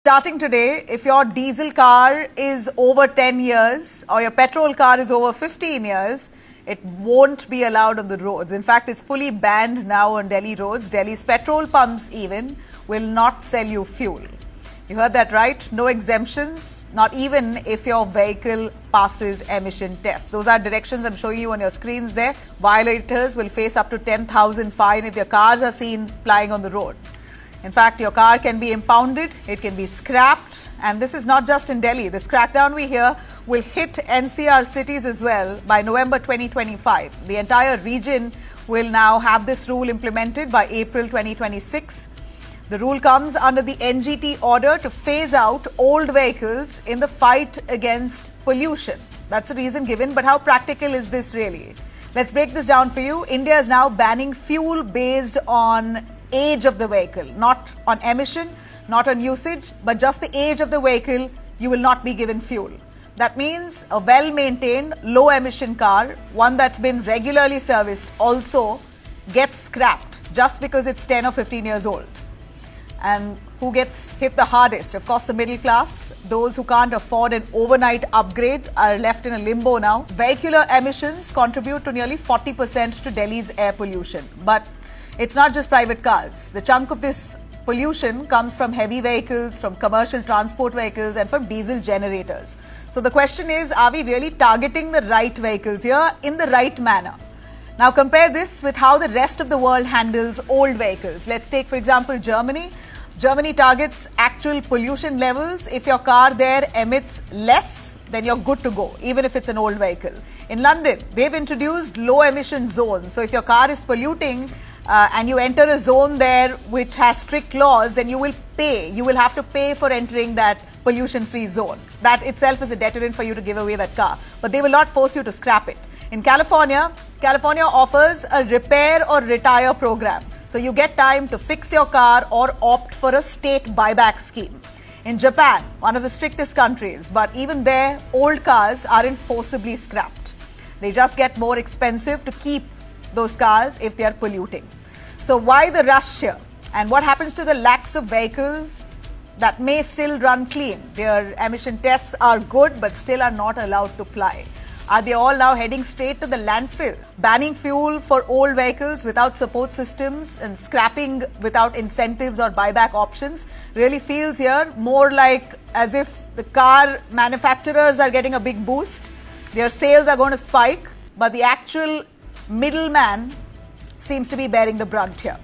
Starting today, if your diesel car is over 10 years or your petrol car is over 15 years, it won't be allowed on the roads. In fact, it's fully banned now on Delhi roads. Delhi's petrol pumps even will not sell you fuel. You heard that right? No exemptions, not even if your vehicle passes emission tests. Those are directions I'm showing you on your screens there. Violators will face up to 10,000 fine if their cars are seen plying on the road. In fact, your car can be impounded, it can be scrapped, and this is not just in Delhi. This crackdown we hear will hit NCR cities as well by November 2025. The entire region will now have this rule implemented by April 2026. The rule comes under the NGT order to phase out old vehicles in the fight against pollution. That's the reason given, but how practical is this really? Let's break this down for you. India is now banning fuel based on age of the vehicle, not on emission, not on usage, but just the age of the vehicle. You will not be given fuel. That means a well-maintained, low-emission car, one that's been regularly serviced, also gets scrapped just because it's 10 or 15 years old. And who gets hit the hardest? Of course, the middle class. Those who can't afford an overnight upgrade are left in a limbo now. Vehicular emissions contribute to nearly 40% to Delhi's air pollution. But it's not just private cars. The chunk of this pollution comes from heavy vehicles, from commercial transport vehicles, and from diesel generators. So the question is, are we really targeting the right vehicles here in the right manner? Now compare this with how the rest of the world handles old vehicles. Let's take, for example, Germany. Germany targets actual pollution levels. If your car there emits less, then you're good to go, even if it's an old vehicle. In London, they've introduced low emission zones. So if your car is polluting and you enter a zone there which has strict laws, then you will pay. You will have to pay for entering that pollution-free zone. That itself is a deterrent for you to give away that car. But they will not force you to scrap it. In California offers a repair or retire program. So you get time to fix your car or opt for a state buyback scheme. In Japan, one of the strictest countries, but even there, old cars aren't forcibly scrapped. They just get more expensive to keep those cars if they are polluting. So why the rush here? And what happens to the lakhs of vehicles that may still run clean? Their emission tests are good, but still are not allowed to ply. Are they all now heading straight to the landfill? Banning fuel for old vehicles without support systems and scrapping without incentives or buyback options really feels here more like as if the car manufacturers are getting a big boost. Their sales are going to spike, but the actual middleman seems to be bearing the brunt here.